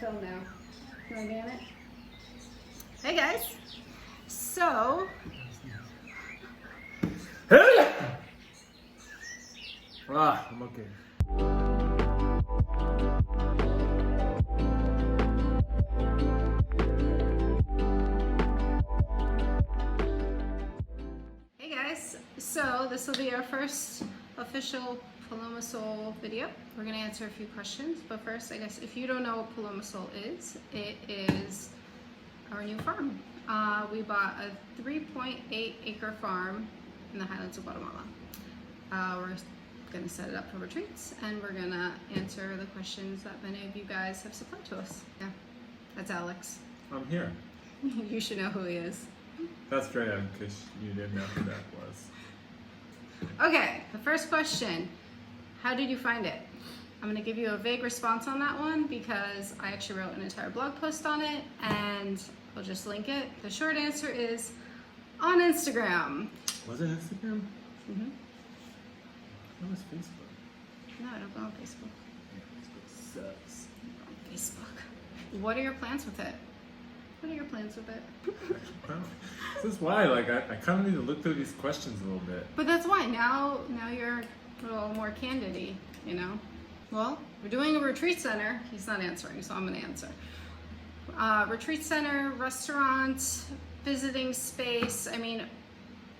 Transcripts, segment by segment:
film now. You want to get it? Hey guys. So. I'm okay. Hey guys. So this will be our first official Palomasol video. We're going to answer a few questions, but first, I guess if you don't know what Palomasol is, it is our new farm. We bought a 3.8 acre farm in the highlands of Guatemala. We're going to set it up for retreats, and we're going to answer the questions that many of you guys have supplied to us. Yeah, that's Alex. I'm here. You should know who he is. That's Drea, because you didn't know who that was. Okay, the first question. How did you find it? I'm going to give you a vague response on that one because I actually wrote an entire blog post on it, and I'll just link it. The short answer is on Instagram. Was it Instagram? Mm-hmm. That was Facebook. No, I don't go on Facebook. Facebook sucks. On Facebook. What are your plans with it? What are your plans with it? This is why, like, I kind of need to look through these questions a little bit. But that's why now you're a little more candid-y, you know? Well, we're doing a retreat center. He's not answering, so I'm gonna answer. Retreat center, restaurant, visiting space. I mean,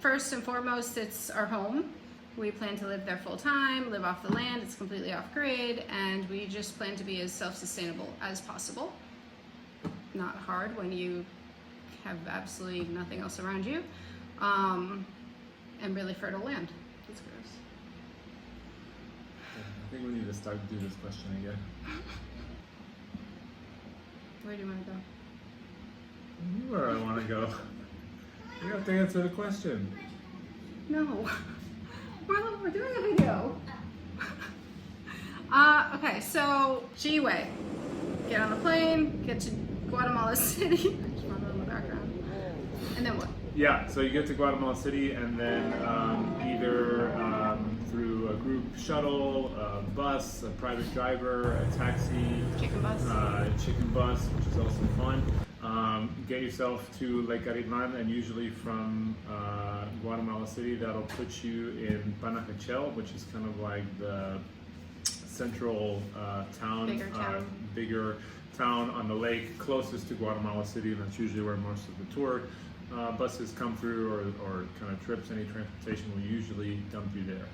first and foremost, it's our home. We plan to live there full time, live off the land. It's completely off grid, and we just plan to be as self-sustainable as possible. Not hard when you have absolutely nothing else around you, and really fertile land. That's gross. I think we need to start do this question again. Where do you want to go? Where I want to go. You have to answer the question. No. Marlowe, we're doing a video. Okay, so G-Way. Get on a plane, get to Guatemala City. Marlowe in the background. And then what? Yeah, so you get to Guatemala City, and then either through a group shuttle, a bus, a private driver, a taxi, Chicken bus. Chicken bus, which is also fun. Get yourself to Lake Atitlan, and usually from Guatemala City, that'll put you in Panajachel, which is kind of like the central town, bigger town on the lake closest to Guatemala City, and that's usually where most of the tour buses come through, or kind of trips. Any transportation will usually dump you there.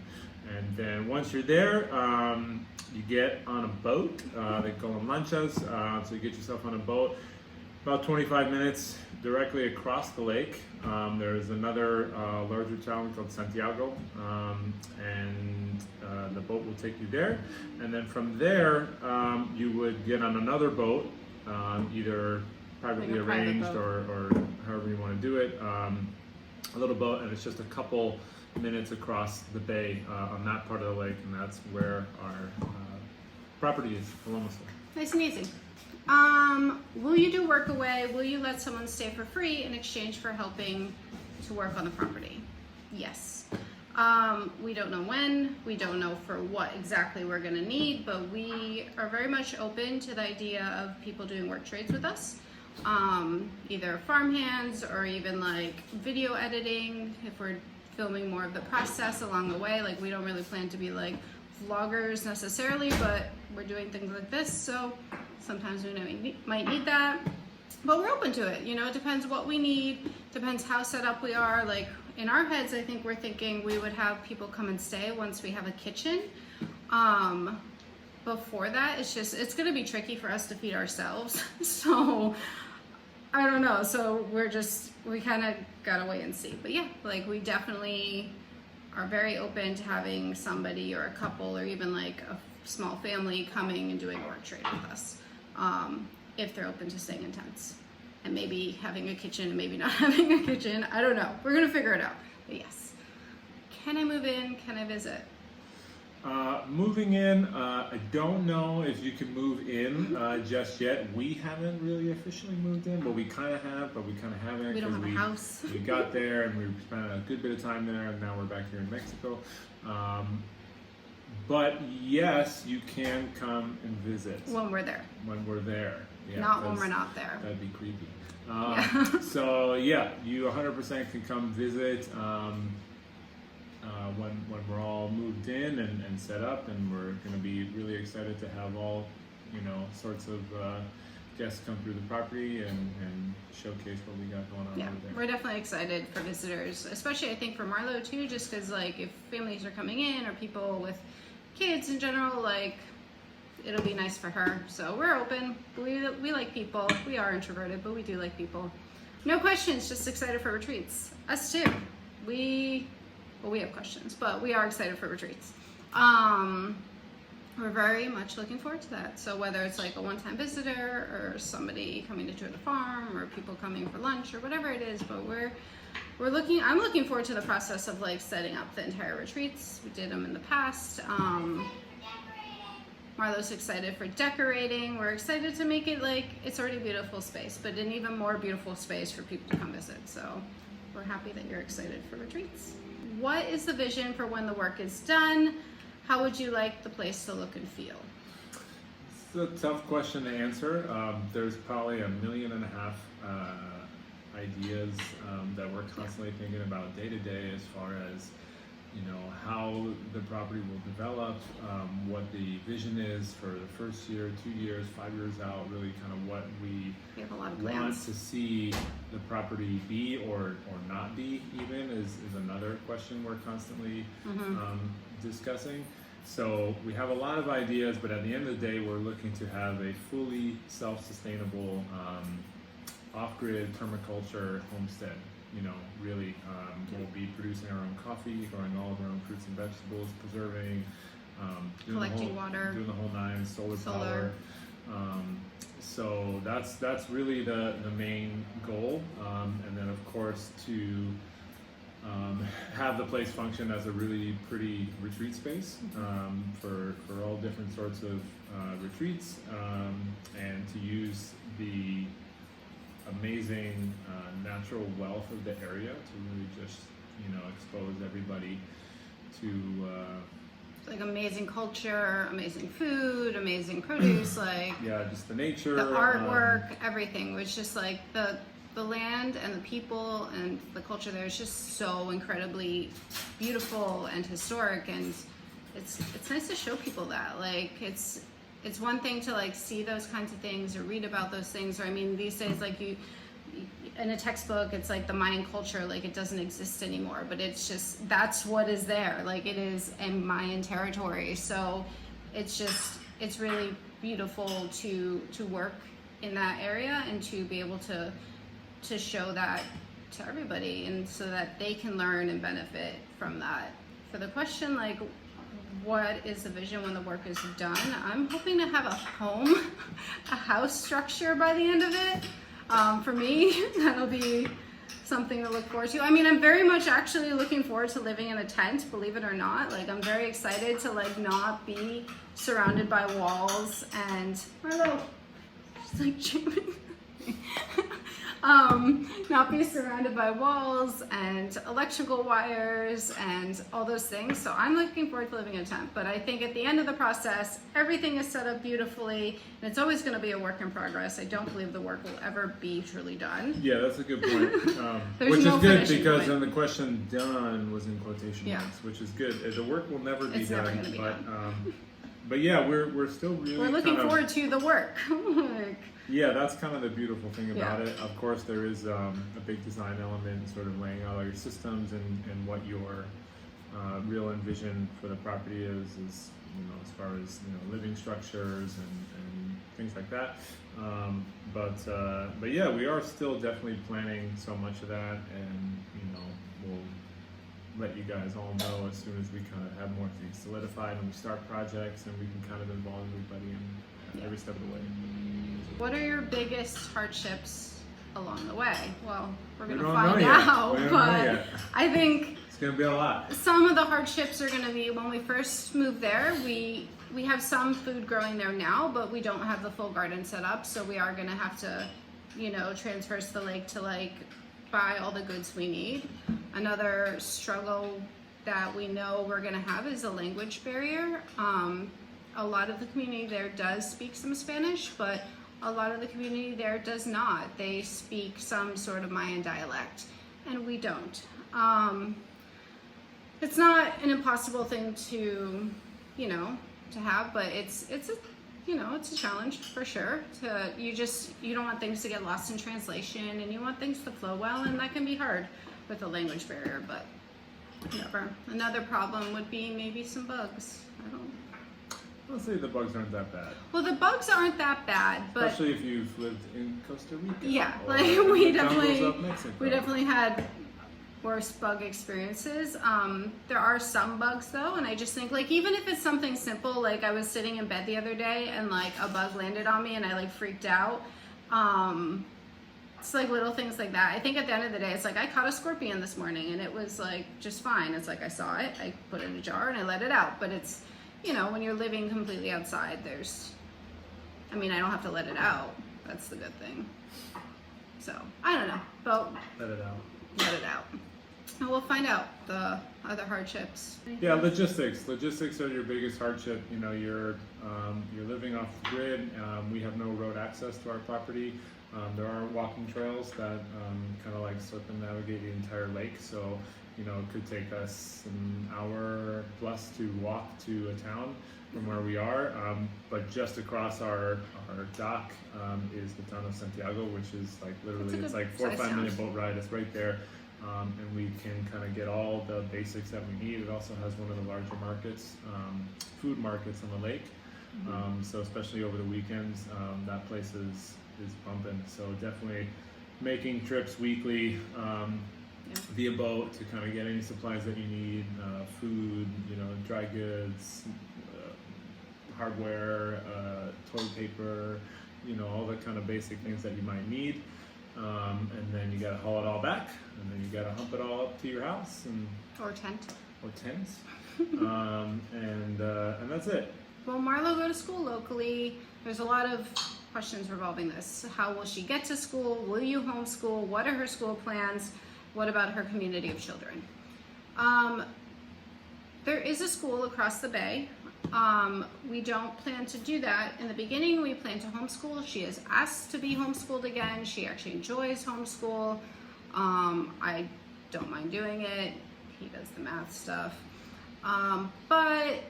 And then once you're there, you get on a boat. They call them lanchas. So you get yourself on a boat, about 25 minutes directly across the lake. There's another larger town called Santiago, and the boat will take you there. And then from there, you would get on another boat, either privately arranged or however you want to do it. A little boat, and it's just a couple minutes across the bay on that part of the lake, and that's where our property is, Palomasol. Nice and easy. Will you do work away? Will you let someone stay for free in exchange for helping to work on the property? Yes. We don't know when, we don't know for what exactly we're gonna need, but we are very much open to the idea of people doing work trades with us. Either farmhands or even like video editing, if we're filming more of the process along the way. Like, we don't really plan to be like vloggers necessarily, but we're doing things like this, so sometimes we might need that, but we're open to it. You know, it depends what we need, depends how set up we are. Like, in our heads, I think we're thinking we would have people come and stay once we have a kitchen. Before that, it's gonna be tricky for us to feed ourselves. So I don't know, so we kind of gotta wait and see. But yeah, like, we definitely are very open to having somebody or a couple or even like a small family coming and doing a work trade with us, if they're open to staying in tents and maybe having a kitchen and maybe not having a kitchen. I don't know, we're gonna figure it out. But yes, can I move in? Can I visit? Moving in, I don't know if you can move in just yet. We haven't really officially moved in, but we kind of have, but we kind of haven't. We don't have a house. We got there and we spent a good bit of time there, and now we're back here in Mexico. But yes, you can come and visit When we're there. when we're there. Yeah, Not when 'cause we're not there. That'd be creepy. Yeah. So yeah, you 100% can come visit when we're all moved in and set up, and we're going to be really excited to have all sorts of guests come through the property and showcase what we got going on Yeah, over there. we're definitely excited for visitors, especially I think for Marlowe too, just because like if families are coming in or people with kids in general, like it'll be nice for her. So we're open. We like people. We are introverted, but we do like people. No questions, just excited for retreats. Us too. We have questions, but we are excited for retreats. We're very much looking forward to that. So whether it's like a one-time visitor or somebody coming to tour the farm or people coming for lunch or whatever it is, but I'm looking forward to the process of like setting up the entire retreats. We did them in the past. Marlowe's excited for decorating. We're excited to make it like it's already a beautiful space, but an even more beautiful space for people to come visit. So we're happy that you're excited for retreats. What is the vision for when the work is done? How would you like the place to look and feel? It's a tough question to answer. There's probably 1.5 million ideas that we're constantly thinking about day to day, as far as how the property will develop, what the vision is for the first year, 2 years, 5 years out, really kind of what we have a lot of want plans to see the property be or not be, even is another question we're constantly discussing. So we have a lot of ideas, but at the end of the day, we're looking to have a fully self-sustainable, off-grid permaculture homestead. Really, we'll be producing our own coffee, growing all of our own fruits and vegetables, preserving, collecting water, doing the whole nine, solar power. So that's really the main goal, and then of course to have the place function as a really pretty retreat space for all different sorts of retreats, and to use the amazing natural wealth of the area to really just expose everybody to like amazing culture, amazing food, amazing produce, like just the nature, the artwork, everything was just like the land and the people and the culture there is just so incredibly beautiful and historic, and it's nice to show people that. Like it's one thing to like see those kinds of things or read about those things, or I mean these days like you in a textbook it's like the Mayan culture, like it doesn't exist anymore, but it's just that's what is there, like it is in Mayan territory. So it's really beautiful to work in that area and to be able to show that to everybody, and so that they can learn and benefit from that. For the question like what is the vision when the work is done, I'm hoping to have a house structure by the end of it. For me, that'll be something to look forward to. I mean, I'm very much actually looking forward to living in a tent, believe it or not. Like, I'm very excited to like not be surrounded by walls and Marlowe, she's like chewing. Not be surrounded by walls and electrical wires and all those things. So I'm looking forward to living in a tent. But I think at the end of the process, everything is set up beautifully, and it's always going to be a work in progress. I don't believe the work will ever be truly done. Yeah, that's a good point. Which no is good finishing because point. then the question "done" was in quotation marks, which is good. The work will never be It's done. never gonna be done. But yeah, we're still really. We're looking forward to the work. Like, yeah, that's kind of the beautiful thing about it. Of course, there is a big design element, sort of laying out all your systems and what your real envision for the property is as far as living structures and things like that. But yeah, we are still definitely planning so much of that, and we'll let you guys all know as soon as we kind of have more things solidified and we start projects, and we can kind of involve everybody in every step of the way. what are your biggest hardships along the way? Well, we're going to don't find know yet. out, We don't but know yet. I think It's going to be a lot. some of the hardships are going to be when we first moved there. We have some food growing there now, but we don't have the full garden set up, so we are going to have to, transverse the lake to like buy all the goods we need. Another struggle that we know we're going to have is a language barrier. A lot of the community there does speak some Spanish, but a lot of the community there does not. They speak some sort of Mayan dialect, and we don't. It's not an impossible thing to, to have, but it's a challenge for sure. You don't want things to get lost in translation, and you want things to flow well, and that can be hard with a language barrier, but whatever. Another problem would be maybe some bugs. I'll say the bugs aren't that bad. Well, the bugs aren't that bad, but especially if you've lived in Costa Rica. Yeah, or like in the jungles of Mexico. we definitely had worse bug experiences. There are some bugs though, and I just think like even if it's something simple, like I was sitting in bed the other day and like a bug landed on me and I like freaked out. It's like little things like that. I think at the end of the day, it's like I caught a scorpion this morning and it was like just fine. It's like I saw it, I put it in a jar and I let it out. But it's, when you're living completely outside, I don't have to let it out. That's the good thing. So I don't know, but let it out. Let it out. And we'll find out the other hardships. Yeah, logistics. Logistics are your biggest hardship. You're living off the grid. We have no road access to our property. There are walking trails that kind of like circumnavigate the entire lake. So, it could take us an hour plus to walk to a town from where we are. But just across our dock is the town of Santiago, which is like literally, it's like 4 or 5 minute boat ride. It's right there. And we can kind of get all the basics that we need. It also has one of the larger markets, food markets on the lake. So especially over the weekends, that place is bumping. So definitely making trips weekly via boat to kind of get any supplies that you need, food, dry goods, hardware, toilet paper, all the kind of basic things that you might need. And then you gotta haul it all back, and then you gotta hump it all up to your house or tent. And that's it. Will Marlowe go to school locally? There's a lot of questions revolving this. How will she get to school? Will you homeschool? What are her school plans? What about her community of children? There is a school across the bay. We don't plan to do that. In the beginning, we plan to homeschool. She is asked to be homeschooled again. She actually enjoys homeschool. I don't mind doing it. He does the math stuff. But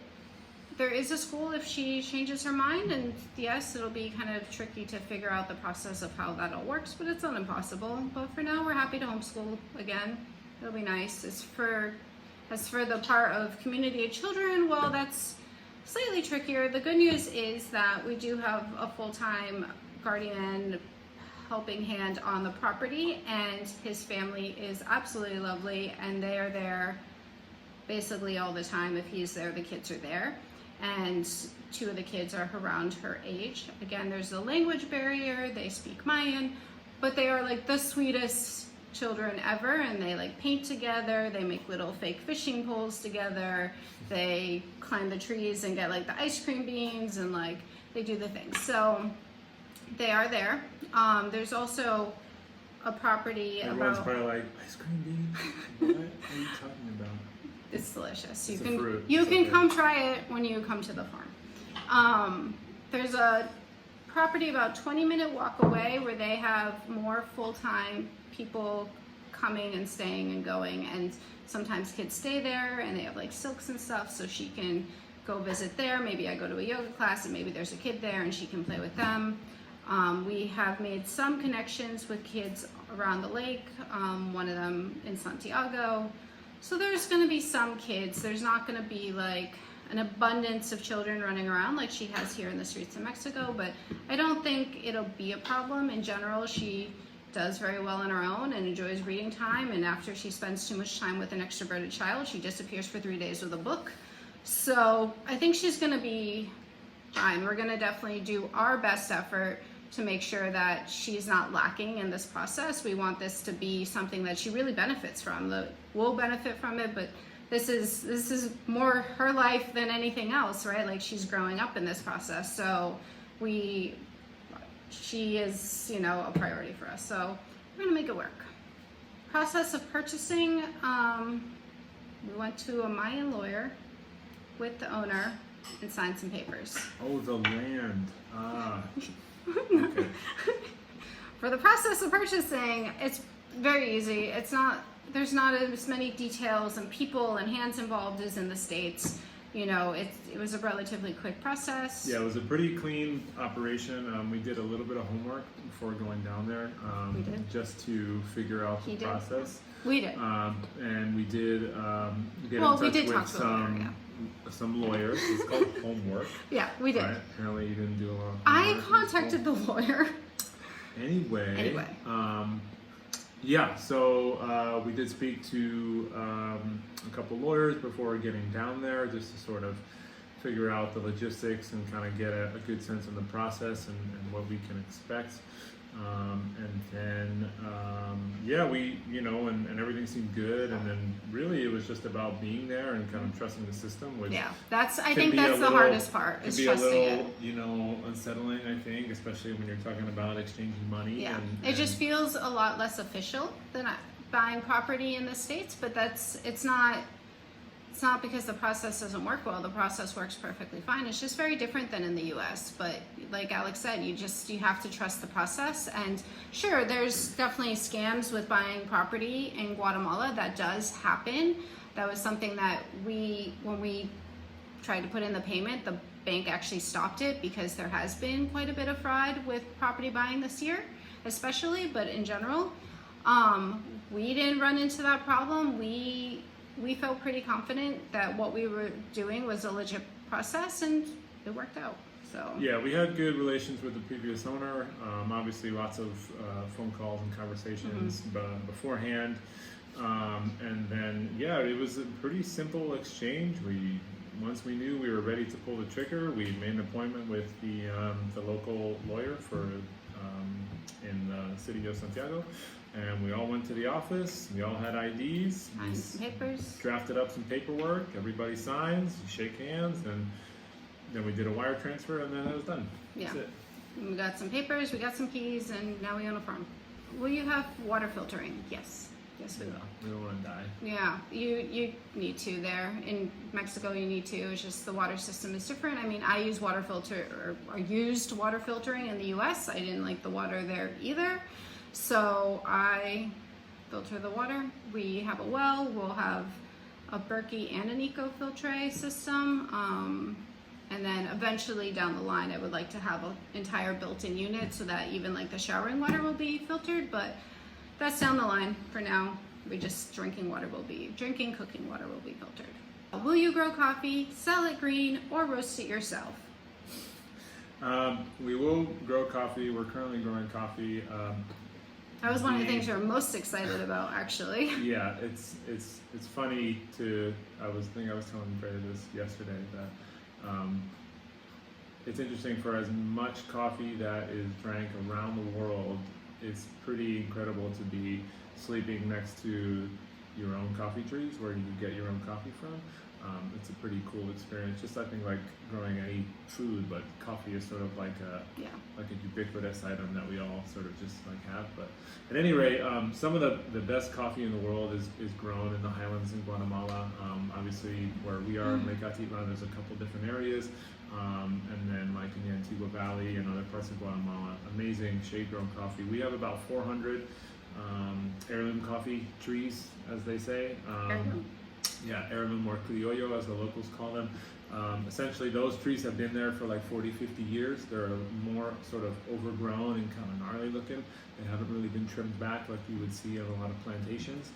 there is a school if she changes her mind, and yes, it'll be kind of tricky to figure out the process of how that all works, but it's not impossible. But for now, we're happy to homeschool again. It'll be nice. As for the part of community of children, well, that's slightly trickier. The good news is that we do have a full-time guardian helping hand on the property, and his family is absolutely lovely, and they are there basically all the time. If he's there, the kids are there, and 2 of the kids are around her age. Again, there's a language barrier. They speak Mayan, but they are like the sweetest children ever, and they like paint together, they make little fake fishing poles together, they climb the trees and get like the ice cream beans, and like they do the things. So they are there. There's also a property Everyone's probably like, ice cream beans? What are you talking about? It's delicious. It's You can come try it when you come to the farm. There's a property about 20-minute walk away where they have more full-time people coming and staying and going, and sometimes kids stay there and they have like silks and stuff, so she can go visit there. Maybe I go to a yoga class and maybe there's a kid there and she can play with them. We have made some connections with kids around the lake, one of them in Santiago. So there's going to be some kids. There's not going to be like an abundance of children running around like she has here in the streets of Mexico, but I don't think it'll be a problem. In general, she does very well on her own and enjoys reading time, and after she spends too much time with an extroverted child, she disappears for 3 days with a book. So I think she's going to be fine. We're going to definitely do our best effort to make sure that she's not lacking in this process. We want this to be something that she really benefits from. We'll benefit from it, but this is more her life than anything else, right? Like, she's growing up in this process, so she is, a priority for us. So we're gonna make it work. Process of purchasing, We went to a Mayan lawyer with the owner and signed some papers. Oh, the land. Ah. Okay. For the process of purchasing, it's very easy. There's not as many details and people and hands involved as in the States. You know, it was a relatively quick process. Yeah, it was a pretty clean operation. We did a little bit of homework before going down there, We did. just to figure out the process. We did. And we did get Well, in we touch did with talk to a lawyer, some lawyers. It's called homework. Yeah, we did. Right? Apparently, you didn't do a lot of I homework. contacted the lawyer. Anyway. Yeah, so we did speak to a couple lawyers before getting down there, just to sort of figure out the logistics and kind of get a good sense of the process and what we can expect. And then, we, and everything seemed good. And then really it was just about being there and kind of trusting the system, which I think that's the hardest part, is trusting it. Unsettling, I think, especially when you're talking about exchanging money. Yeah, And it just feels a lot less official than buying property in the States, but it's not because the process doesn't work well. The process works perfectly fine. It's just very different than in the US. But like Alex said, you have to trust the process. And sure, there's definitely scams with buying property in Guatemala. That does happen. That was something that when we tried to put in the payment, the bank actually stopped it, because there has been quite a bit of fraud with property buying this year, especially, but in general. We didn't run into that problem. We felt pretty confident that what we were doing was a legit process, and it worked out. So yeah, we had good relations with the previous owner. Obviously, lots of phone calls and conversations beforehand, and then it was a pretty simple exchange. Once we knew we were ready to pull the trigger, we made an appointment with the local lawyer in the city of Santiago. And we all went to the office. We all had IDs. Signed some papers. Drafted up some paperwork. Everybody signs. You shake hands, and then we did a wire transfer, and then it was done. Yeah. That's it. And we got some papers. We got some keys, and now we own a farm. Will you have water filtering? Yes. Yes, we will. We don't want to die. Yeah, you need to there. In Mexico, you need to. It's just the water system is different. I mean, I use I used water filtering in the U.S. I didn't like the water there either. So I filter the water. We have a well. We'll have a Berkey and an eco-filtre system. And then eventually down the line, I would like to have an entire built-in unit so that even like the showering water will be filtered. But that's down the line. For now, cooking water will be filtered. Will you grow coffee, sell it green, or roast it yourself? We will grow coffee. We're currently growing coffee. That was one of the things we were most excited about, actually. Yeah, it's funny I was telling Freya this yesterday, that it's interesting, for as much coffee that is drank around the world, it's pretty incredible to be sleeping next to your own coffee trees where you get your own coffee from. It's a pretty cool experience. Just I think like growing any food, but coffee is sort of like a ubiquitous item that we all sort of just like have. But at any rate, some of the best coffee in the world is grown in the highlands in Guatemala. Obviously, where we are in Lake Atitlan, there's a couple different areas, and then like in the Antigua Valley and other parts of Guatemala, amazing shade-grown coffee. We have about 400 heirloom coffee trees, as they say. Heirloom or criollo, as the locals call them. Essentially, those trees have been there for like 40, 50 years. They're more sort of overgrown and kind of gnarly looking. They haven't really been trimmed back like you would see on a lot of plantations.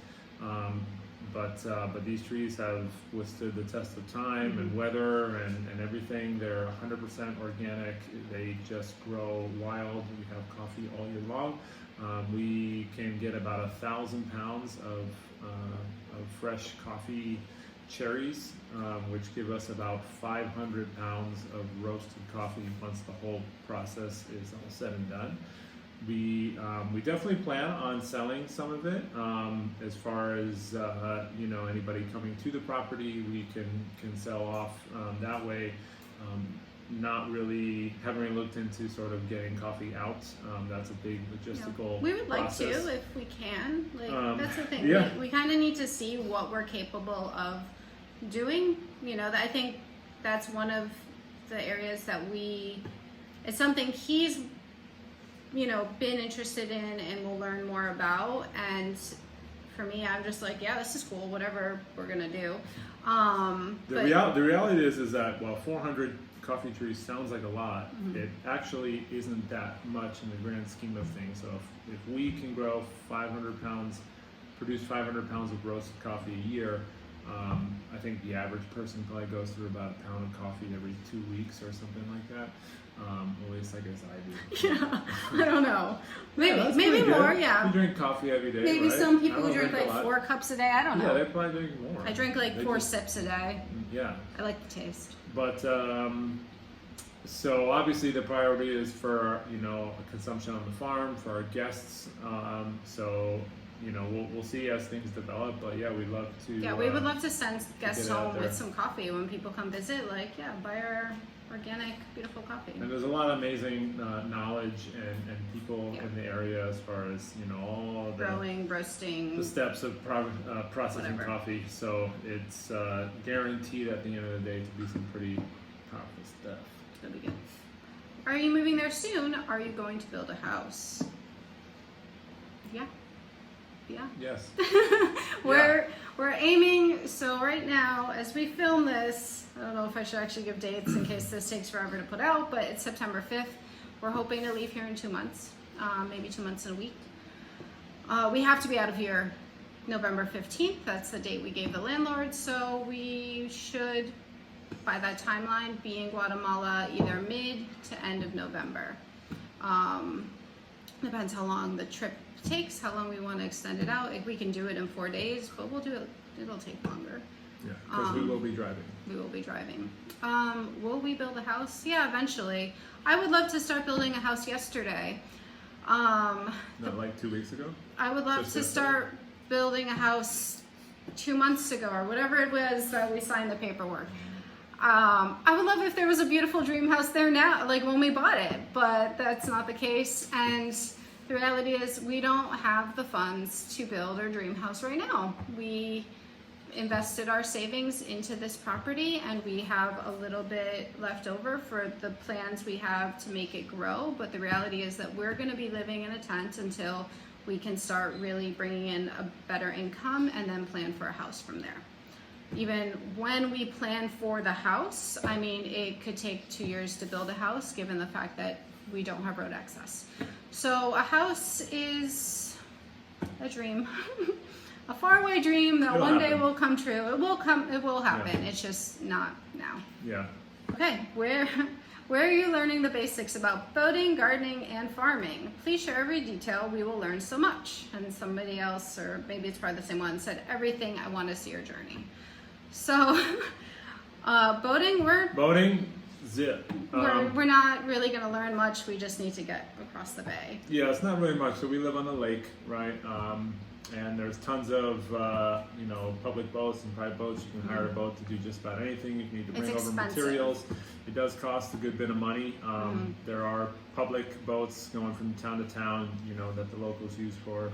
But these trees have withstood the test of time and weather and everything. They're 100% organic. They just grow wild. We have coffee all year long. We can get about 1,000 pounds of fresh coffee cherries, which give us about 500 pounds of roasted coffee once the whole process is all said and done. We definitely plan on selling some of it. As far as anybody coming to the property, we can sell off that way. haven't really looked into sort of getting coffee out. That's a big logistical We would like process. to if we can. Like that's the thing. Yeah. We kind of need to see what we're capable of doing. You know, I think that's one of the areas that it's something he's, you know, been interested in and will learn more about. And for me, I'm just like, yeah, this is cool, whatever we're gonna do. The reality is that while 400 coffee trees sounds like a lot, it actually isn't that much in the grand scheme of things. So if we can grow 500 pounds, produce 500 pounds of roasted coffee a year, I think the average person probably goes through about a pound of coffee every 2 weeks or something like that. At least I guess I do. Yeah, I don't know. Maybe more. Yeah. You drink coffee every day. Maybe right? some people I who drink a like lot. 4 cups a day. I don't know. Yeah, they probably drink more. I drink like 4 sips a day. Yeah. I like the taste. But so obviously the priority is for consumption on the farm for our guests. So we'll see as things develop. But yeah, we'd love to. Yeah, we would love to send guests get out home there. with some coffee when people come visit. Like, yeah, buy our organic, beautiful coffee. And there's a lot of amazing knowledge and people in the area as far as all the growing, roasting, the steps of processing whatever. coffee. So it's guaranteed at the end of the day to be some pretty powerful stuff. That'll be good. Are you moving there soon? Are you going to build a house? Yeah. Yeah. Yes. We're aiming. So right now, as we film this, I don't know if I should actually give dates in case this takes forever to put out, but it's September 5th. We're hoping to leave here in 2 months, maybe 2 months and a week. We have to be out of here November 15th. That's the date we gave the landlord. So we should, by that timeline, be in Guatemala either mid to end of November. Depends how long the trip takes, how long we want to extend it out. If we can do it in 4 days, but we'll do it, it'll take longer. Yeah, because we will be driving. We will be driving. Will we build a house? Yeah, eventually. I would love to start building a house yesterday. Not like 2 weeks ago? I would love Just to yesterday? start building a house 2 months ago or whatever it was that we signed the paperwork. I would love if there was a beautiful dream house there now, like when we bought it, but that's not the case. And the reality is we don't have the funds to build our dream house right now. We invested our savings into this property and we have a little bit left over for the plans we have to make it grow. But the reality is that we're going to be living in a tent until we can start really bringing in a better income and then plan for a house from there. Even when we plan for the house, I mean, it could take 2 years to build a house given the fact that we don't have road access. So a house is a dream. A faraway dream that It'll one day happen. will come true. It will happen. It's just not now. Yeah. Okay, where are you learning the basics about boating, gardening, and farming? Please share every detail. We will learn so much. And somebody else, or maybe it's probably the same one, said everything. I want to see your journey. So boating, zip. we're not really going to learn much. We just need to get across the bay. Yeah, it's not really much. So we live on the lake, right? And there's tons of public boats and private boats. You can hire a boat to do just about anything. You need to bring over expensive. materials. It does cost a good bit of money. There are public boats going from town to town, that the locals use for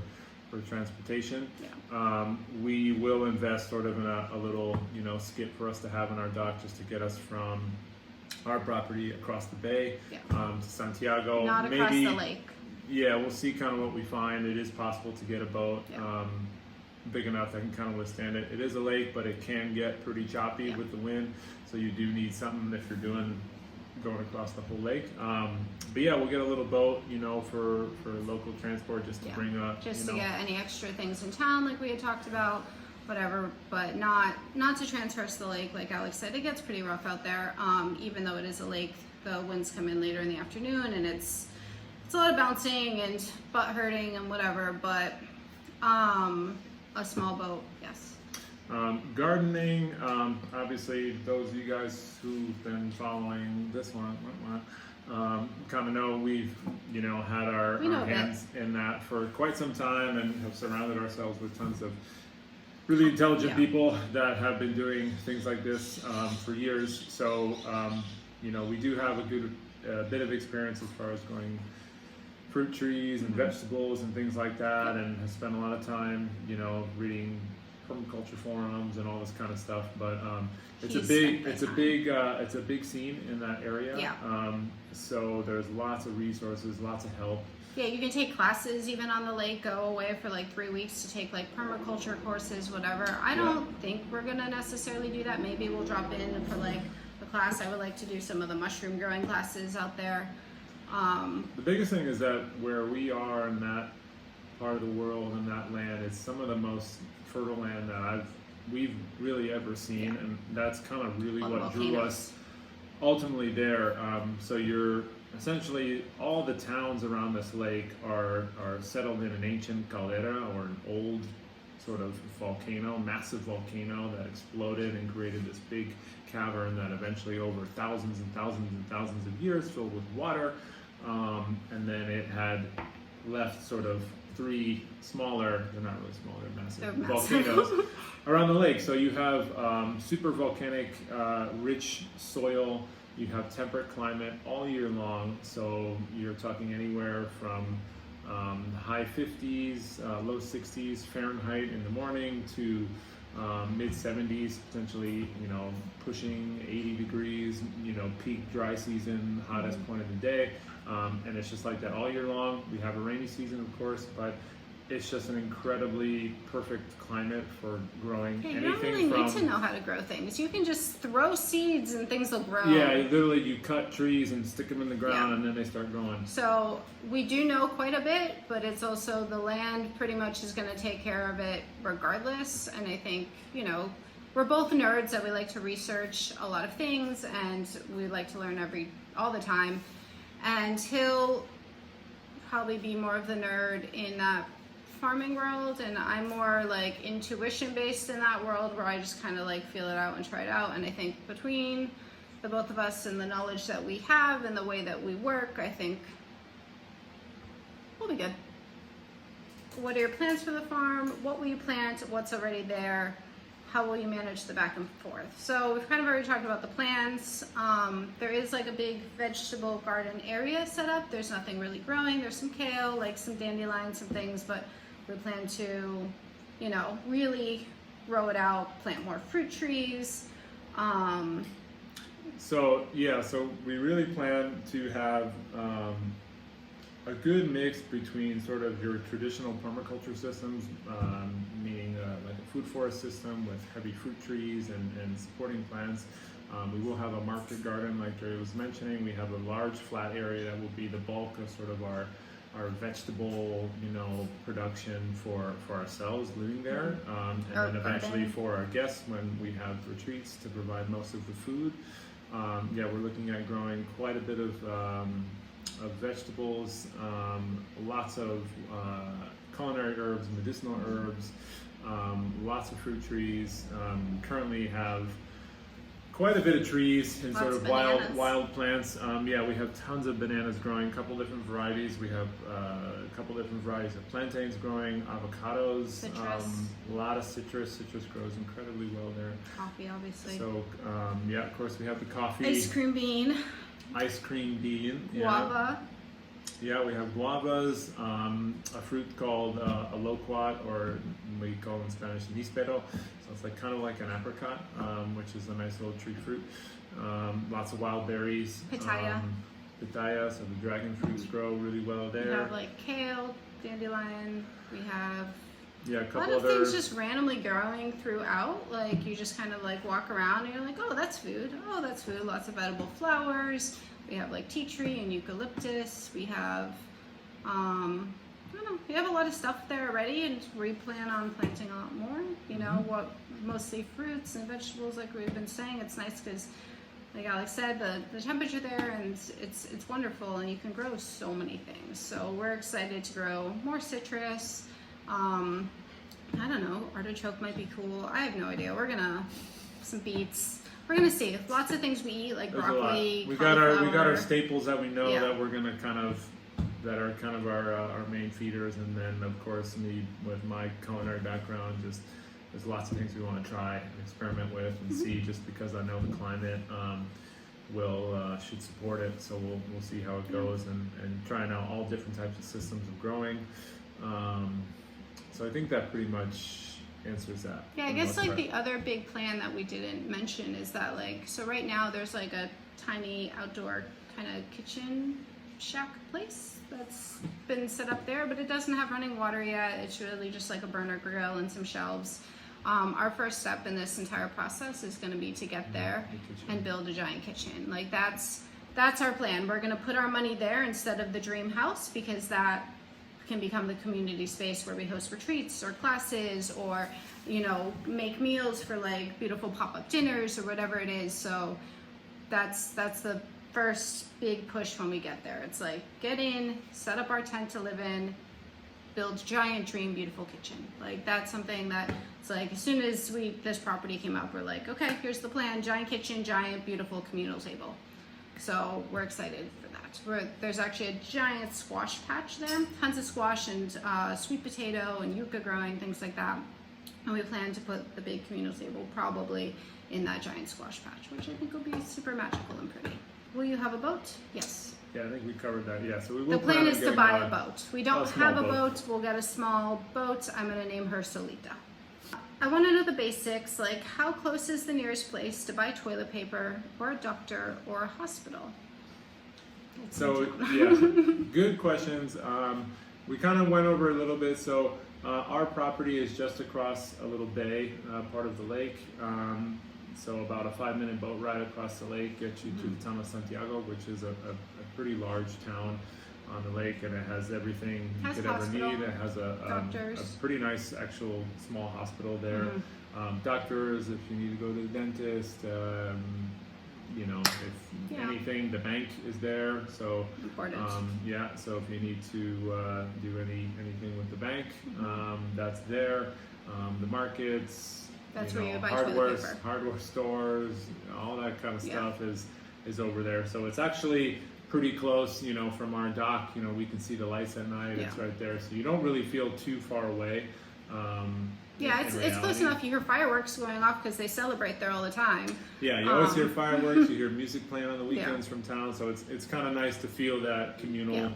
transportation. Yeah. We will invest sort of in a little, skip for us to have in our dock just to get us from our property across the bay to Santiago. Not across the lake. Yeah, we'll see kind of what we find. It is possible to get a boat big enough that can kind of withstand it. It is a lake, but it can get pretty choppy with the wind, so you do need something if you're going across the whole lake. But yeah, we'll get a little boat, for local transport just to bring up. Just to get any extra things in town, like we had talked about, whatever, but not to transverse the lake. Like Alex said, it gets pretty rough out there. Even though it is a lake, the winds come in later in the afternoon, and it's a lot of bouncing and butt hurting and whatever. But a small boat, yes. Gardening, obviously those of you guys who've been following this one kind of know we've had our hands in that for quite some time and have surrounded ourselves with tons of really intelligent people that have been doing things like this for years. So we do have a good bit of experience as far as growing fruit trees and vegetables and things like that, and have spent a lot of time, reading permaculture forums and all this kind of stuff. But it's a big scene in that area. Yeah. So there's lots of resources, lots of help. Yeah, you can take classes even on the lake, go away for like 3 weeks to take like permaculture courses, whatever. I don't think we're gonna necessarily do that. Maybe we'll drop in for like a class. I would like to do some of the mushroom growing classes out there. The biggest thing is that where we are in that part of the world and that land, it's some of the most fertile land that we've really ever seen, and that's kind of really what drew us ultimately there. So you're essentially, all the towns around this lake are settled in an ancient caldera, or an old sort of volcano, massive volcano that exploded and created this big cavern that eventually, over thousands and thousands and thousands of years, filled with water, and then it had left sort of 3 smaller, they're not really small, they're massive volcanoes around the lake. So you have super volcanic, rich soil. You have temperate climate all year long, so you're talking anywhere from high 50s, low 60s Fahrenheit in the morning to mid 70s, potentially, pushing 80 degrees, peak dry season, hottest point of the day. And it's just like that all year long. We have a rainy season, of course, but it's just an incredibly perfect climate for growing anything. You don't really need to know how to grow things. You can just throw seeds and things will grow. Yeah, literally you cut trees and stick them in the ground and then they start growing. So we do know quite a bit, but it's also the land pretty much is going to take care of it regardless. And I think, we're both nerds that we like to research a lot of things, and we like to learn all the time. And he'll probably be more of the nerd in that farming world, and I'm more like intuition based in that world, where I just kind of like feel it out and try it out. And I think between the both of us and the knowledge that we have and the way that we work, I think we'll be good. What are your plans for the farm? What will you plant? What's already there? How will you manage the back and forth? So we've kind of already talked about the plants. There is like a big vegetable garden area set up. There's nothing really growing. There's some kale, like some dandelions, some things, but we plan to, really grow it out, plant more fruit trees. So we really plan to have a good mix between sort of your traditional permaculture systems, meaning like a food forest system with heavy fruit trees and supporting plants. We will have a market garden, like Jerry was mentioning. We have a large flat area that will be the bulk of sort of our vegetable, production for ourselves living there, and then eventually for our guests when we have retreats to provide most of the food. We're looking at growing quite a bit of vegetables, lots of culinary herbs, medicinal herbs, lots of fruit trees. Currently have quite a bit of trees and sort of wild plants. We have tons of bananas growing, a couple different varieties. We have a couple different varieties of plantains growing, avocados, citrus. A lot of citrus. Citrus grows incredibly well there. Coffee, obviously. So, of course we have the coffee. Ice cream bean. Guava. Yeah, we have guavas, a fruit called a loquat, or we call in Spanish níspero. So it's like kind of like an apricot, which is a nice little tree fruit. Lots of wild berries. Pitaya. So the dragon fruits grow really well there. We have like kale, dandelion. We have a lot of things just randomly growing throughout. Like you just kind of like walk around and you're like, oh, that's food. Oh, that's food. Lots of edible flowers. We have like tea tree and eucalyptus. We have, we have a lot of stuff there already, and we plan on planting a lot more, mostly fruits and vegetables like we've been saying. It's nice because, like Alex said, the temperature there, and it's wonderful, and you can grow so many things. So we're excited to grow more citrus. I don't know, artichoke might be cool. I have no idea. Some beets. We're gonna see. Lots of things we eat, like broccoli. We got our staples that we know that we're gonna that are kind of our main feeders, and then of course me with my culinary background, just there's lots of things we want to try and experiment with and see, just because I know the climate. should support it. So we'll see how it goes, and trying out all different types of systems of growing. So I think that pretty much answers that. Yeah, I guess like the other big plan that we didn't mention is that like, so right now there's like a tiny outdoor kind of kitchen shack place that's been set up there, but it doesn't have running water yet. It's really just like a burner grill and some shelves. Our first step in this entire process is going to be to get there and build a giant kitchen. Like that's our plan. We're going to put our money there instead of the dream house, because that can become the community space where we host retreats or classes, or make meals for like beautiful pop-up dinners or whatever it is. So that's the first big push when we get there. It's like, get in, set up our tent to live in, build giant dream beautiful kitchen. Like that's something that it's like, as soon as this property came up, we're like, okay, here's the plan: giant kitchen, giant beautiful communal table. So we're excited for that. There's actually a giant squash patch there, tons of squash and sweet potato and yucca growing, things like that. And we plan to put the big communal table probably in that giant squash patch, which I think will be super magical and pretty. Will you have a boat? Yes. Yeah, I think we covered that. Yeah, so we will. The plan is to buy a a boat. We don't have a boat. We'll get a small boat. I'm going to name her Solita. I want to know the basics, like how close is the nearest place to buy toilet paper or a doctor or a hospital? So yeah, good questions. We kind of went over a little bit. So our property is just across a little bay, part of the lake. So about a 5-minute boat ride across the lake gets you to the town of Santiago, which is a pretty large town on the lake, and it has everything you could ever need. It has a pretty nice actual small hospital there. Doctors, if you need to go to the dentist, if anything, the bank is there. So important. So if you need to do anything with the bank, that's there. The markets. That's where you buy toilet paper. Hardware stores, all that kind of stuff is over there. So it's actually pretty close, from our dock. We can see the lights at night. It's right there, so you don't really feel too far away. It's close enough. You hear fireworks going off because they celebrate there all the time. Yeah, you always hear fireworks. You hear music playing on the weekends from town. So it's kind of nice to feel that communal,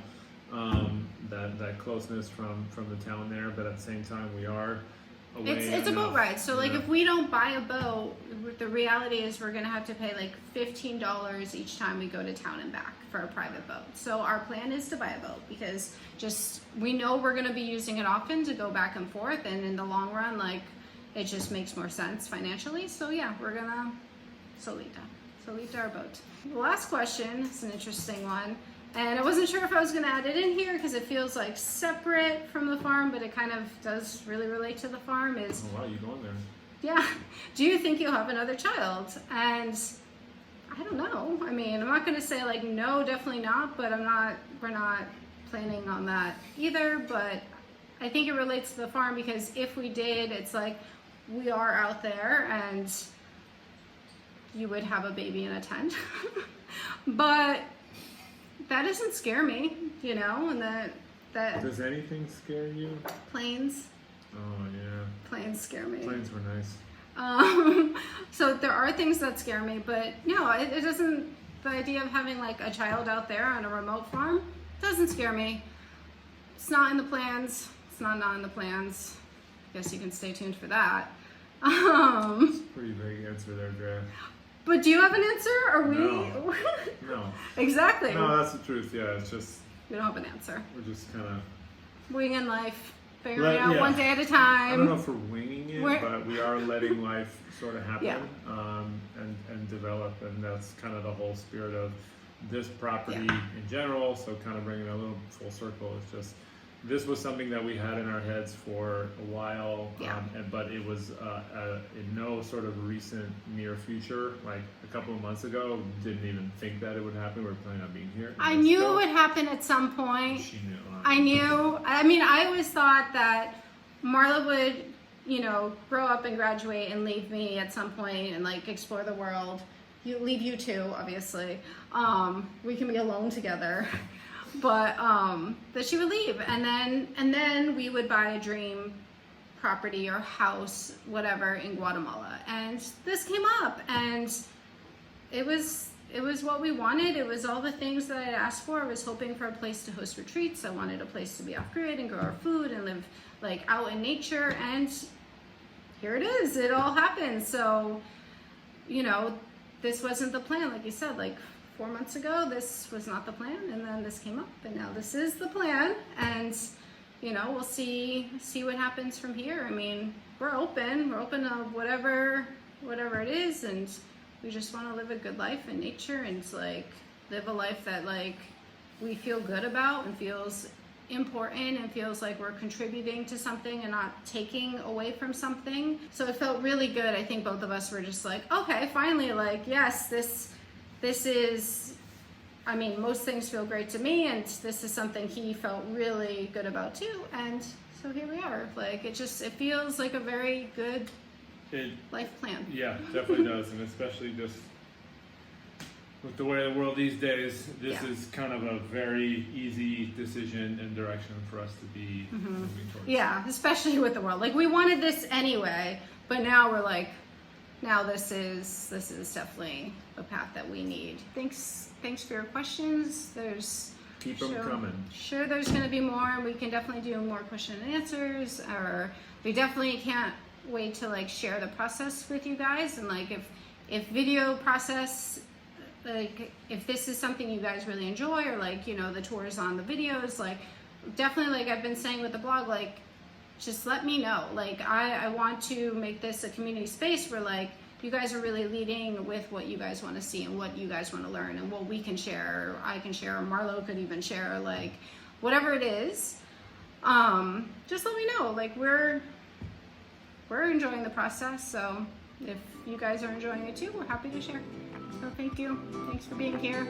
that closeness from the town there. But at the same time, we are. It's a boat ride. So like if we don't buy a boat, the reality is we're gonna have to pay like $15 each time we go to town and back for a private boat. So our plan is to buy a boat, because we know we're gonna be using it often to go back and forth, and in the long run, like it just makes more sense financially. So yeah, we're gonna Solita our boat. The last question is an interesting one. And I wasn't sure if I was going to add it in here because it feels like separate from the farm, but it kind of does really relate to the farm. Oh wow, you're going there. Yeah. Do you think you'll have another child? And I don't know. I mean, I'm not going to say like no, definitely not, but we're not planning on that either. But I think it relates to the farm, because if we did, it's like we are out there and you would have a baby in a tent. But that doesn't scare me, and that Does anything scare you? Planes. Oh yeah. Planes scare me. Planes were nice. So there are things that scare me, but no, it doesn't. The idea of having like a child out there on a remote farm doesn't scare me. It's not in the plans. It's not in the plans. I guess you can stay tuned for that. It's a pretty vague answer there, Drea. But do you have an answer? Are we? No. Exactly. No, that's the truth. Yeah, it's just. We don't have an answer. We're just kind of. Winging life. Figuring out one day at a time. I don't know if we're winging it, but we are letting life sort of happen and develop. And that's kind of the whole spirit of this property in general. So kind of bringing it a little full circle. It's just. This was something that we had in our heads for a while, but it was in no sort of recent near future. Like a couple of months ago, didn't even think that it would happen. We were planning on being here. I knew it would happen at some point. She knew. I knew. I mean, I always thought that Marla would, grow up and graduate and leave me at some point and like explore the world. Leave you too, obviously. We can be alone together. But that she would leave, and then we would buy a dream property or house, whatever, in Guatemala. And this came up, and it was what we wanted. It was all the things that I asked for. I was hoping for a place to host retreats. I wanted a place to be off grid and grow our food and live like out in nature, and here it is. It all happened. So, you know, this wasn't the plan. Like you said, like 4 months ago, this was not the plan, and then this came up, and now this is the plan. And you know, we'll see what happens from here. I mean, we're open to whatever it is, and we just want to live a good life in nature and like live a life that like we feel good about and feels important and feels like we're contributing to something and not taking away from something. So it felt really good. I think both of us were just like, okay, finally, like, yes, this is, I mean, most things feel great to me, and this is something he felt really good about too. And so here we are. Like, it feels like a very good life plan. Yeah, definitely does, and especially just with the way of the world these days, this is kind of a very easy decision and direction for us to be moving towards. Yeah, especially with the world. Like, we wanted this anyway, but now we're like, now this is definitely a path that we need. Thanks for your questions. Keep them coming. Sure, there's going to be more, and we can definitely do more question and answers, or we definitely can't wait to like share the process with you guys. And like if video process, like if this is something you guys really enjoy, or like, you know, the tours on the videos, like definitely, like I've been saying with the blog, like just let me know. Like I want to make this a community space where like you guys are really leading with what you guys want to see and what you guys want to learn and what we can share, or I can share, or Marlowe could even share, like whatever it is. Just let me know. Like we're enjoying the process, so if you guys are enjoying it too, we're happy to share. So thank you. Thanks for being here.